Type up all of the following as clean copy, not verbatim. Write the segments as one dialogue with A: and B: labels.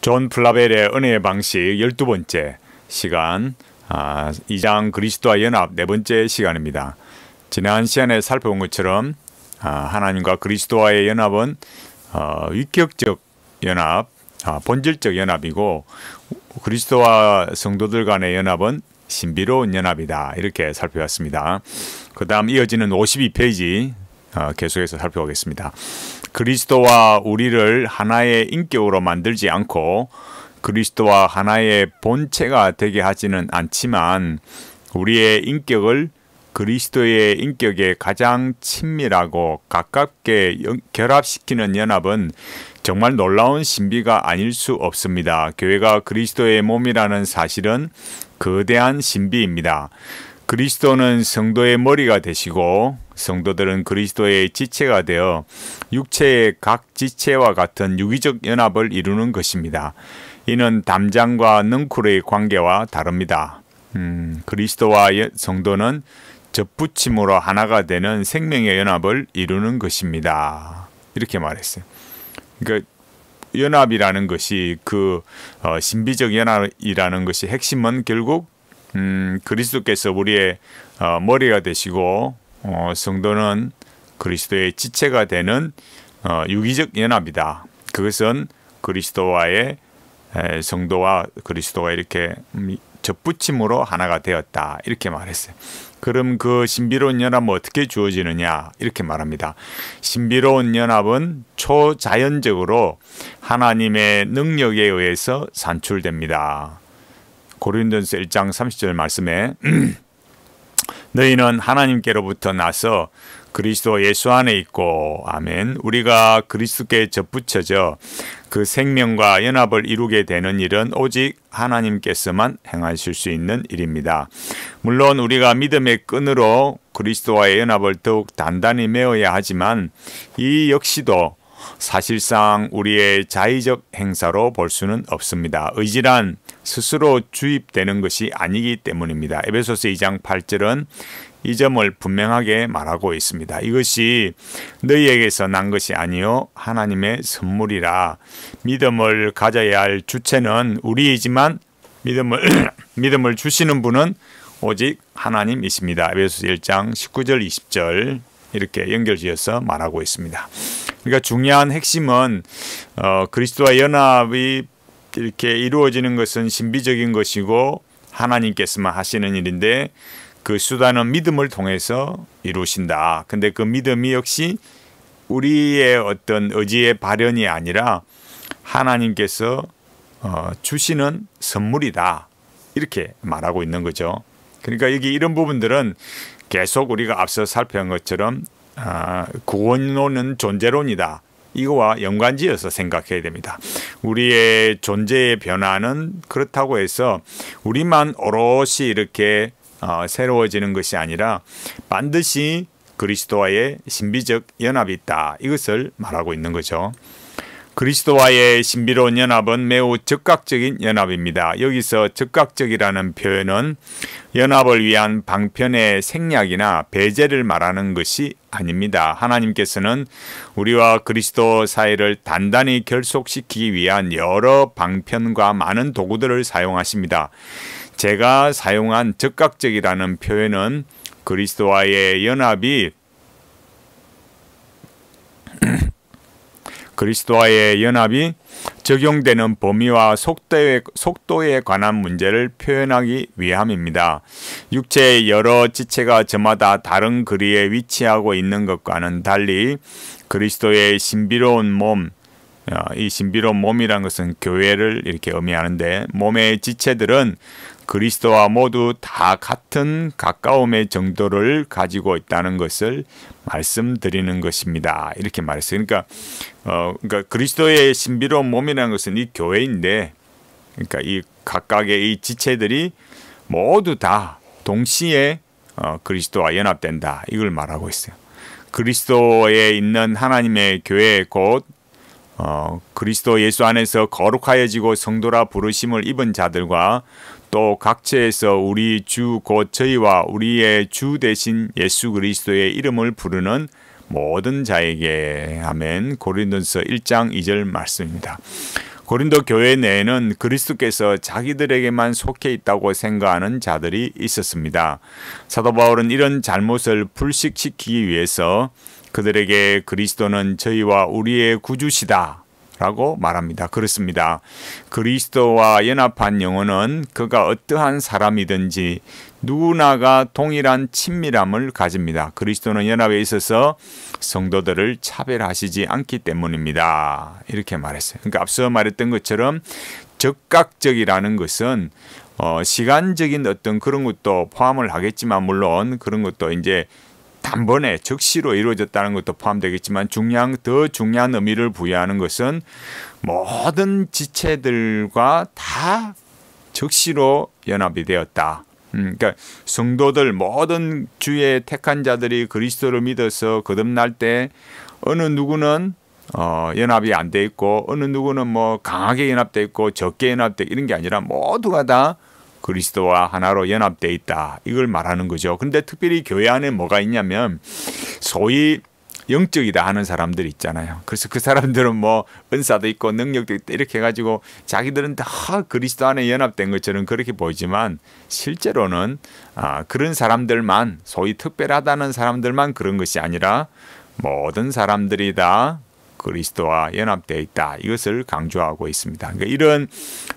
A: 존 플라벨의 은혜의 방식 12번째 시간, 2장 그리스도와 연합 4번째 시간입니다. 지난 시간에 살펴본 것처럼 하나님과 그리스도와의 연합은 위격적 연합, 본질적 연합이고, 그리스도와 성도들 간의 연합은 신비로운 연합이다, 이렇게 살펴봤습니다. 그 다음 이어지는 52페이지 계속해서 살펴보겠습니다. 그리스도와 우리를 하나의 인격으로 만들지 않고 그리스도와 하나의 본체가 되게 하지는 않지만, 우리의 인격을 그리스도의 인격에 가장 친밀하고 가깝게 결합시키는 연합은 정말 놀라운 신비가 아닐 수 없습니다. 교회가 그리스도의 몸이라는 사실은 거대한 신비입니다. 그리스도는 성도의 머리가 되시고 성도들은 그리스도의 지체가 되어 육체의 각 지체와 같은 유기적 연합을 이루는 것입니다. 이는 담장과 넝쿨의 관계와 다릅니다. 그리스도와 성도는 접붙임으로 하나가 되는 생명의 연합을 이루는 것입니다. 이렇게 말했어요. 그러니까 연합이라는 것이, 신비적 연합이라는 것이 핵심은 결국 그리스도께서 우리의 머리가 되시고 성도는 그리스도의 지체가 되는 유기적 연합이다. 그것은 그리스도와의 성도와 그리스도가 이렇게 접붙임으로 하나가 되었다, 이렇게 말했어요. 그럼 그 신비로운 연합은 어떻게 주어지느냐, 이렇게 말합니다. 신비로운 연합은 초자연적으로 하나님의 능력에 의해서 산출됩니다. 고린도전서 1장 30절 말씀에 너희는 하나님께로부터 나서 그리스도 예수 안에 있고, 아멘, 우리가 그리스도께 접붙여져 그 생명과 연합을 이루게 되는 일은 오직 하나님께서만 행하실 수 있는 일입니다. 물론 우리가 믿음의 끈으로 그리스도와의 연합을 더욱 단단히 메어야 하지만, 이 역시도 사실상 우리의 자의적 행사로 볼 수는 없습니다. 의지란 스스로 주입되는 것이 아니기 때문입니다. 에베소서 2장 8절은 이 점을 분명하게 말하고 있습니다. 이것이 너희에게서 난 것이 아니요 하나님의 선물이라. 믿음을 가져야 할 주체는 우리이지만 믿음을 주시는 분은 오직 하나님이십니다. 에베소서 1장 19절 20절 이렇게 연결지어서 말하고 있습니다. 그러니까 중요한 핵심은 그리스도와 연합이 이렇게 이루어지는 것은 신비적인 것이고 하나님께서만 하시는 일인데, 그 수단은 믿음을 통해서 이루신다. 근데 그 믿음이 역시 우리의 어떤 의지의 발현이 아니라 하나님께서 주시는 선물이다, 이렇게 말하고 있는 거죠. 그러니까 여기 이런 부분들은 계속 우리가 앞서 살펴본 것처럼 구원론은 존재론이다, 이거와 연관지어서 생각해야 됩니다. 우리의 존재의 변화는 그렇다고 해서 우리만 오롯이 이렇게 새로워지는 것이 아니라 반드시 그리스도와의 신비적 연합이 있다, 이것을 말하고 있는 거죠. 그리스도와의 신비로운 연합은 매우 즉각적인 연합입니다. 여기서 즉각적이라는 표현은 연합을 위한 방편의 생략이나 배제를 말하는 것이 아닙니다. 하나님께서는 우리와 그리스도 사이를 단단히 결속시키기 위한 여러 방편과 많은 도구들을 사용하십니다. 제가 사용한 즉각적이라는 표현은 그리스도와의 연합이 적용되는 범위와 속도에 관한 문제를 표현하기 위함입니다. 육체의 여러 지체가 저마다 다른 거리에 위치하고 있는 것과는 달리 그리스도의 신비로운 몸, 이 신비로운 몸이라는 것은 교회를 이렇게 의미하는데, 몸의 지체들은 그리스도와 모두 다 같은 가까움의 정도를 가지고 있다는 것을 말씀드리는 것입니다. 이렇게 말했어요. 그러니까 그리스도의 신비로운 몸이라는 것은 이 교회인데, 그러니까 이 각각의 이 지체들이 모두 다 동시에 그리스도와 연합된다, 이걸 말하고 있어요. 그리스도에 있는 하나님의 교회 곧 그리스도 예수 안에서 거룩하여지고 성도라 부르심을 입은 자들과 또 각처에서 우리 주 곧 저희와 우리의 주 대신 예수 그리스도의 이름을 부르는 모든 자에게. 아멘. 고린도전서 1장 2절 말씀입니다. 고린도 교회 내에는 그리스도께서 자기들에게만 속해 있다고 생각하는 자들이 있었습니다. 사도 바울은 이런 잘못을 불식시키기 위해서 그들에게 그리스도는 저희와 우리의 구주시다 라고 말합니다. 그렇습니다. 그리스도와 연합한 영혼은 그가 어떠한 사람이든지 누구나가 동일한 친밀함을 가집니다. 그리스도는 연합에 있어서 성도들을 차별하시지 않기 때문입니다. 이렇게 말했어요. 그러니까 앞서 말했던 것처럼 적각적이라는 것은 시간적인 어떤 그런 것도 포함을 하겠지만, 물론 그런 것도 이제 단번에 적시로 이루어졌다는 것도 포함되겠지만, 더 중요한 의미를 부여하는 것은 모든 지체들과 다 적시로 연합이 되었다. 그러니까 성도들, 모든 주의 택한 자들이 그리스도를 믿어서 거듭날 때 어느 누구는 연합이 안 돼 있고, 어느 누구는 뭐 강하게 연합돼 있고 적게 연합돼 이런 게 아니라 모두가 다 그리스도와 하나로 연합돼 있다, 이걸 말하는 거죠. 그런데 특별히 교회 안에 뭐가 있냐면 소위 영적이다 하는 사람들 있잖아요. 그래서 그 사람들은 뭐 은사도 있고 능력도 있다 이렇게 해가지고 자기들은 다 그리스도 안에 연합된 것처럼 그렇게 보이지만, 실제로는 그런 사람들만, 소위 특별하다는 사람들만 그런 것이 아니라 모든 사람들이 다 그리스도와 연합되어 있다, 이것을 강조하고 있습니다. 그러니까 이런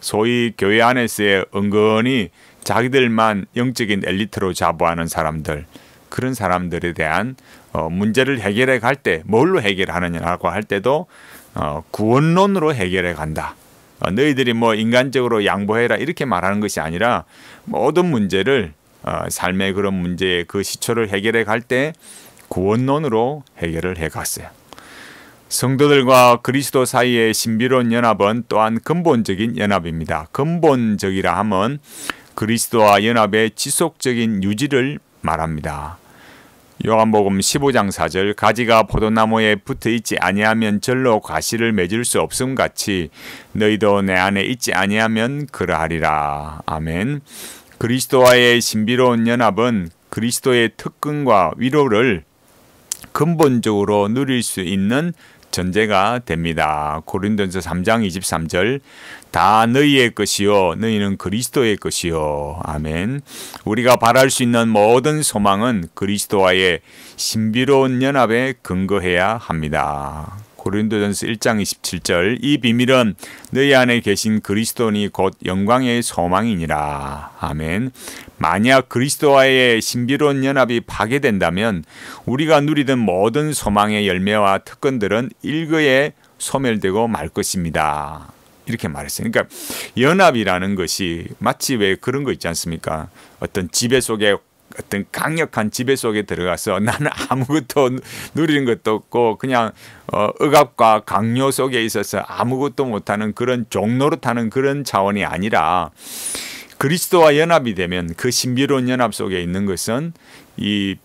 A: 소위 교회 안에서의 은근히 자기들만 영적인 엘리트로 자부하는 사람들, 그런 사람들에 대한 문제를 해결해 갈 때 뭘로 해결하느냐라고 할 때도 구원론으로 해결해 간다. 너희들이 뭐 인간적으로 양보해라 이렇게 말하는 것이 아니라 모든 문제를 삶의 그런 문제의 그 시초를 해결해 갈 때 구원론으로 해결을 해 갔어요. 성도들과 그리스도 사이의 신비로운 연합은 또한 근본적인 연합입니다. 근본적이라 함은 그리스도와 연합의 지속적인 유지를 말합니다. 요한복음 15장 4절, 가지가 포도나무에 붙어 있지 아니하면 절로 가시를 맺을 수 없음 같이 너희도 내 안에 있지 아니하면 그러하리라. 아멘. 그리스도와의 신비로운 연합은 그리스도의 특권과 위로를 근본적으로 누릴 수 있는 전제가 됩니다. 고린도전서 3장 23절, 다 너희의 것이요 너희는 그리스도의 것이요. 아멘. 우리가 바랄 수 있는 모든 소망은 그리스도와의 신비로운 연합에 근거해야 합니다. 고린도전서 1장 27절, 이 비밀은 너희 안에 계신 그리스도니 곧 영광의 소망이니라. 아멘. 만약 그리스도와의 신비로운 연합이 파괴된다면 우리가 누리던 모든 소망의 열매와 특권들은 일거에 소멸되고 말 것입니다. 이렇게 말했어요. 그러니까 연합이라는 것이 마치 왜 그런 거 있지 않습니까? 어떤 지배 속에, 어떤 강력한 지배 속에 들어가서 나는 아무것도 누리는 것도 없고 그냥 억압과 강요 속에 있어서 아무것도 못하는 그런 종노릇하는 그런 차원이 아니라, 그리스도와 연합이 되면 그 신비로운 연합 속에 있는 것은 이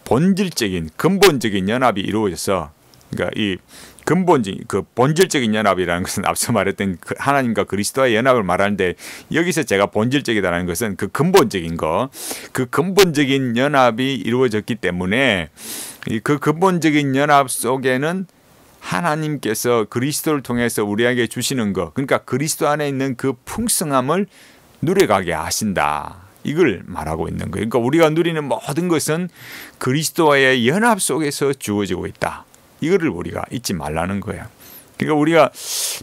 A: 본질적인 근본적인 연합이 이루어져서, 그러니까 이 근본적인 그 본질적인 연합이라는 것은 앞서 말했던 하나님과 그리스도와의 연합을 말하는데, 여기서 제가 본질적이다라는 것은 그 근본적인 거, 그 근본적인 연합이 이루어졌기 때문에 그 근본적인 연합 속에는 하나님께서 그리스도를 통해서 우리에게 주시는 것, 그러니까 그리스도 안에 있는 그 풍성함을 누려가게 하신다, 이걸 말하고 있는 거예요. 그러니까 우리가 누리는 모든 것은 그리스도와의 연합 속에서 주어지고 있다, 이거를 우리가 잊지 말라는 거예요. 그러니까 우리가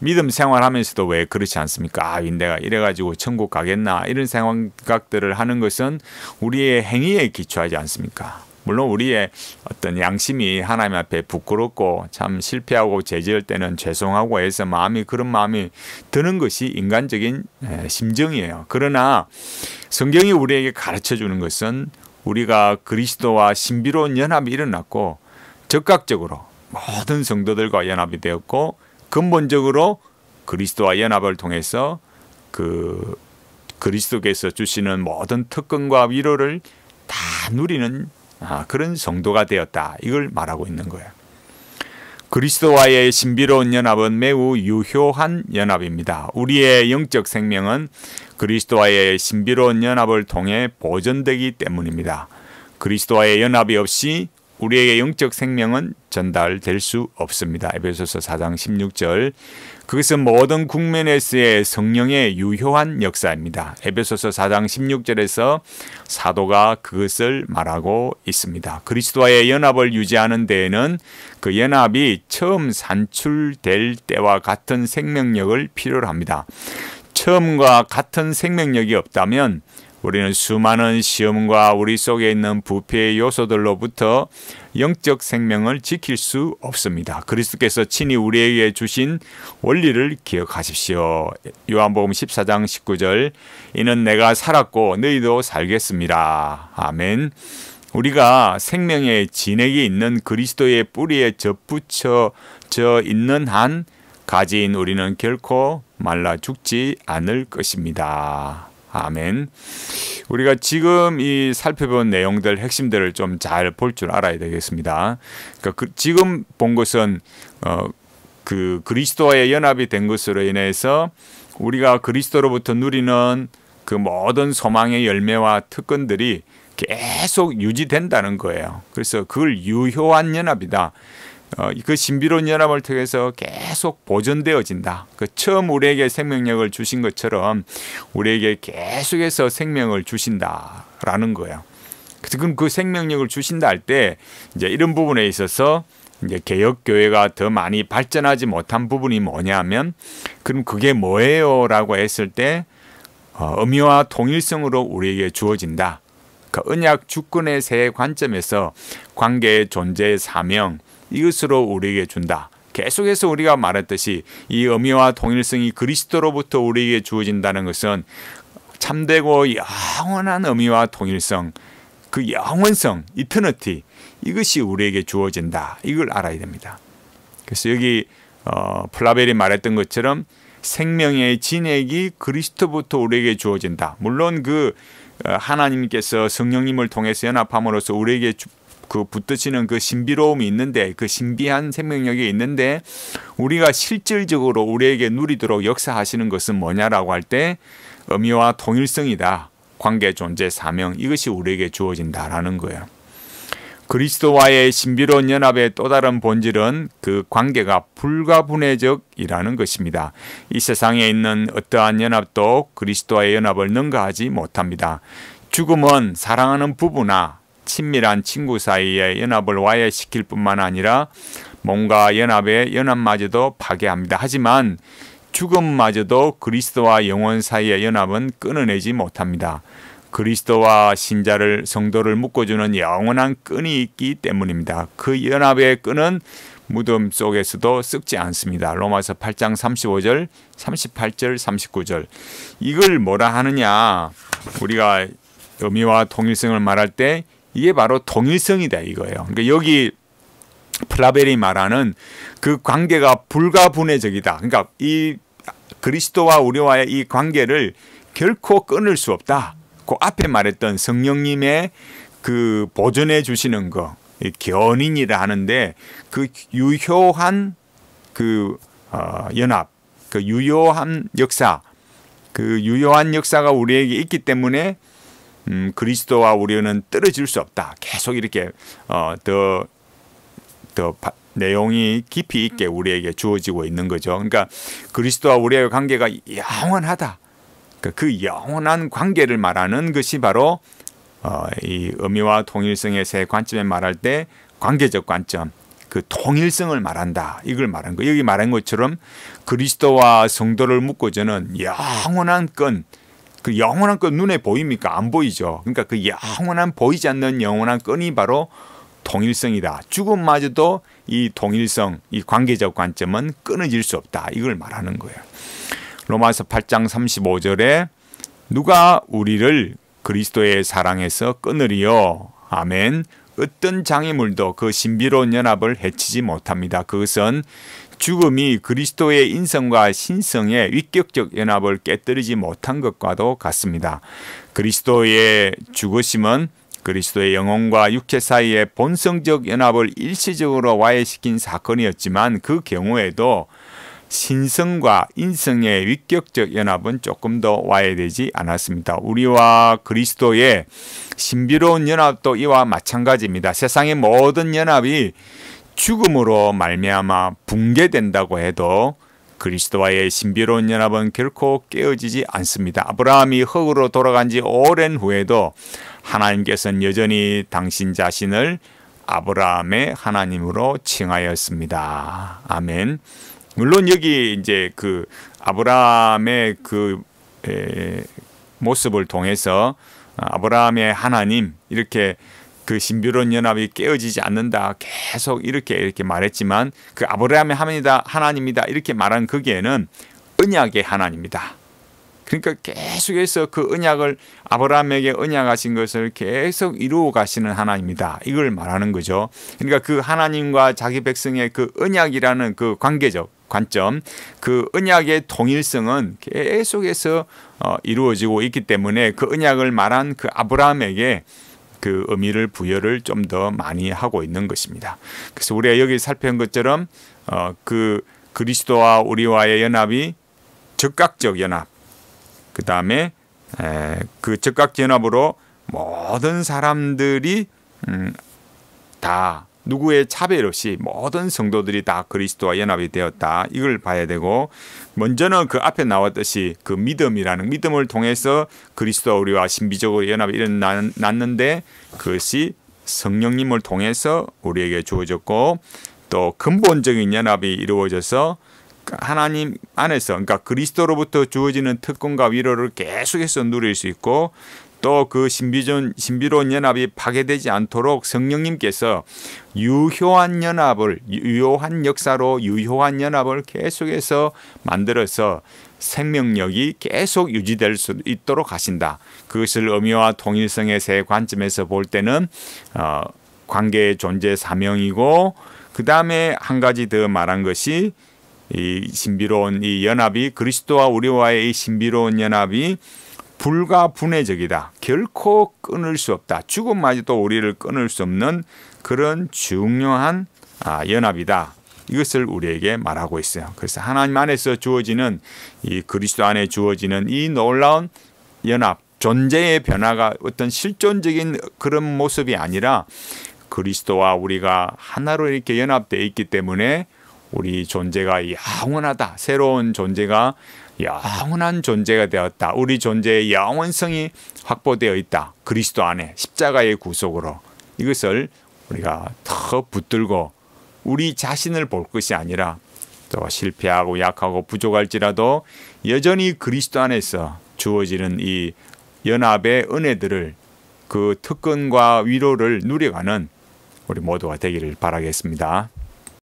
A: 믿음 생활하면서도 왜 그렇지 않습니까? 내가 이래가지고 천국 가겠나 이런 생각들을 하는 것은 우리의 행위에 기초하지 않습니까? 물론 우리의 어떤 양심이 하나님 앞에 부끄럽고 참 실패하고 죄지을 때는 죄송하고 해서 그런 마음이 드는 것이 인간적인 심정이에요. 그러나 성경이 우리에게 가르쳐주는 것은 우리가 그리스도와 신비로운 연합이 일어났고 적극적으로 모든 성도들과 연합이 되었고, 근본적으로 그리스도와 연합을 통해서 그 그리스도께서 주시는 모든 특권과 위로를 다 누리는 그런 성도가 되었다, 이걸 말하고 있는 거예요. 그리스도와의 신비로운 연합은 매우 유효한 연합입니다. 우리의 영적 생명은 그리스도와의 신비로운 연합을 통해 보존되기 때문입니다. 그리스도와의 연합이 없이 우리의 영적 생명은 전달될 수 없습니다. 에베소서 4장 16절, 그것은 모든 국면에서의 성령의 유효한 역사입니다. 에베소서 4장 16절에서 사도가 그것을 말하고 있습니다. 그리스도와의 연합을 유지하는 데에는 그 연합이 처음 산출될 때와 같은 생명력을 필요로 합니다. 처음과 같은 생명력이 없다면 우리는 수많은 시험과 우리 속에 있는 부패의 요소들로부터 영적 생명을 지킬 수 없습니다. 그리스도께서 친히 우리에게 주신 원리를 기억하십시오. 요한복음 14장 19절 이는 내가 살았고 너희도 살겠습니다. 아멘. 우리가 생명의 진액이 있는 그리스도의 뿌리에 접붙여져 있는 한 가지인 우리는 결코 말라 죽지 않을 것입니다. 아멘. 우리가 지금 이 살펴본 내용들 핵심들을 좀 잘 볼 줄 알아야 되겠습니다. 그러니까 지금 본 것은 그 그리스도와의 연합이 된 것으로 인해서 우리가 그리스도로부터 누리는 그 모든 소망의 열매와 특권들이 계속 유지된다는 거예요. 그래서 그걸 유효한 연합이다. 그 신비로운 연합을 통해서 계속 보존되어진다. 그 처음 우리에게 생명력을 주신 것처럼 우리에게 계속해서 생명을 주신다라는 거예요. 그래서 그럼 그 생명력을 주신다 할 때 이제 이런 부분에 있어서 이제 개혁 교회가 더 많이 발전하지 못한 부분이 뭐냐면 그럼 그게 뭐예요라고 했을 때 의미와 통일성으로 우리에게 주어진다. 그 언약 주권의 세 관점에서 관계의 존재의 사명 이것으로 우리에게 준다. 계속해서 우리가 말했듯이 이 의미와 통일성이 그리스도로부터 우리에게 주어진다는 것은 참되고 영원한 의미와 통일성, 그 영원성, 이터니티 이것이 우리에게 주어진다. 이걸 알아야 됩니다. 그래서 여기 플라벨이 말했던 것처럼 생명의 진액이 그리스도부터 우리에게 주어진다. 물론 그 하나님께서 성령님을 통해서 연합함으로써 우리에게 그 붙드시는 그 신비로움이 있는데 그 신비한 생명력이 있는데 우리가 실질적으로 우리에게 누리도록 역사하시는 것은 뭐냐라고 할 때 의미와 통일성이다. 관계, 존재, 사명 이것이 우리에게 주어진다라는 거예요. 그리스도와의 신비로운 연합의 또 다른 본질은 그 관계가 불가분해적이라는 것입니다. 이 세상에 있는 어떠한 연합도 그리스도와의 연합을 능가하지 못합니다. 죽음은 사랑하는 부부나 친밀한 친구 사이의 연합을 와해시킬 뿐만 아니라 몸과 연합의 연합마저도 파괴합니다. 하지만 죽음마저도 그리스도와 영혼 사이의 연합은 끊어내지 못합니다. 그리스도와 신자를 성도를 묶어주는 영원한 끈이 있기 때문입니다. 그 연합의 끈은 무덤 속에서도 썩지 않습니다. 로마서 8장 35절, 38절, 39절 이걸 뭐라 하느냐 우리가 의미와 통일성을 말할 때 이게 바로 통일성이다 이거예요. 그러니까 여기 플라벨이 말하는 그 관계가 불가분해적이다. 그러니까 이 그리스도와 우리와의 이 관계를 결코 끊을 수 없다. 그 앞에 말했던 성령님의 그 보존해 주시는 거, 견인이라 하는데 그 유효한 그 연합, 그 유효한 역사, 그 유효한 역사가 우리에게 있기 때문에 그리스도와 우리는 떨어질 수 없다. 계속 이렇게 더 내용이 깊이 있게 우리에게 주어지고 있는 거죠. 그러니까 그리스도와 우리의 관계가 영원하다. 그 영원한 관계를 말하는 것이 바로 이 의미와 통일성의 세 관점에 말할 때 관계적 관점, 그 통일성을 말한다. 이걸 말한 거. 여기 말한 것처럼 그리스도와 성도를 묶어주는 영원한 끈. 그 영원한 끈 눈에 보입니까? 안 보이죠. 그러니까 그 영원한 보이지 않는 영원한 끈이 바로 통일성이다. 죽음마저도 이 통일성, 이 관계적 관점은 끊어질 수 없다. 이걸 말하는 거예요. 로마서 8장 35절에 누가 우리를 그리스도의 사랑에서 끊으리요. 아멘. 어떤 장애물도 그 신비로운 연합을 해치지 못합니다. 그것은 죽음이 그리스도의 인성과 신성의 위격적 연합을 깨뜨리지 못한 것과도 같습니다. 그리스도의 죽으심은 그리스도의 영혼과 육체 사이의 본성적 연합을 일시적으로 와해시킨 사건이었지만 그 경우에도 신성과 인성의 위격적 연합은 조금 더 와해되지 않았습니다. 우리와 그리스도의 신비로운 연합도 이와 마찬가지입니다. 세상의 모든 연합이 죽음으로 말미암아 붕괴된다고 해도 그리스도와의 신비로운 연합은 결코 깨어지지 않습니다. 아브라함이 흙으로 돌아간 지 오랜 후에도 하나님께서는 여전히 당신 자신을 아브라함의 하나님으로 칭하였습니다. 아멘. 물론 여기 이제 그 아브라함의 그 모습을 통해서 아브라함의 하나님 이렇게 그 신비로운 연합이 깨어지지 않는다 계속 이렇게 말했지만 그 아브라함의 하나님이다 이렇게 말한 거기에는 언약의 하나님이다. 그러니까 계속해서 그 언약을 아브라함에게 언약하신 것을 계속 이루어 가시는 하나님이다. 이걸 말하는 거죠. 그러니까 그 하나님과 자기 백성의 그 언약이라는 그 관계적 관점, 그 언약의 통일성은 계속해서 이루어지고 있기 때문에 그 언약을 말한 그 아브라함에게 그 의미를 부여를 좀 더 많이 하고 있는 것입니다. 그래서 우리가 여기 살펴본 것처럼 그 그리스도와 우리와의 연합이 적각적 연합, 그 다음에 그 적각 연합으로 모든 사람들이 다 누구의 차별 없이 모든 성도들이 다 그리스도와 연합이 되었다. 이걸 봐야 되고, 먼저는 그 앞에 나왔듯이 그 믿음이라는 믿음을 통해서 그리스도와 우리와 신비적으로 연합이 일어났는데 그것이 성령님을 통해서 우리에게 주어졌고, 또 근본적인 연합이 이루어져서 하나님 안에서, 그러니까 그리스도로부터 주어지는 특권과 위로를 계속해서 누릴 수 있고, 또 그 신비로운 연합이 파괴되지 않도록 성령님께서 유효한 역사로 유효한 연합을 계속해서 만들어서 생명력이 계속 유지될 수 있도록 하신다. 그것을 의미와 통일성의 세 관점에서 볼 때는 관계의 존재 사명이고, 그 다음에 한 가지 더 말한 것이 이 신비로운 이 연합이, 그리스도와 우리와의 이 신비로운 연합이 불가분해적이다. 결코 끊을 수 없다. 죽음마저도 우리를 끊을 수 없는 그런 중요한 연합이다. 이것을 우리에게 말하고 있어요. 그래서 하나님 안에서 주어지는, 이 그리스도 안에 주어지는 이 놀라운 연합, 존재의 변화가 어떤 실존적인 그런 모습이 아니라 그리스도와 우리가 하나로 이렇게 연합되어 있기 때문에 우리 존재가 영원하다. 새로운 존재가 영원한 존재가 되었다. 우리 존재의 영원성이 확보되어 있다. 그리스도 안에 십자가의 구속으로. 이것을 우리가 더 붙들고 우리 자신을 볼 것이 아니라, 또 실패하고 약하고 부족할지라도 여전히 그리스도 안에서 주어지는 이 연합의 은혜들을, 그 특권과 위로를 누려가는 우리 모두가 되기를 바라겠습니다.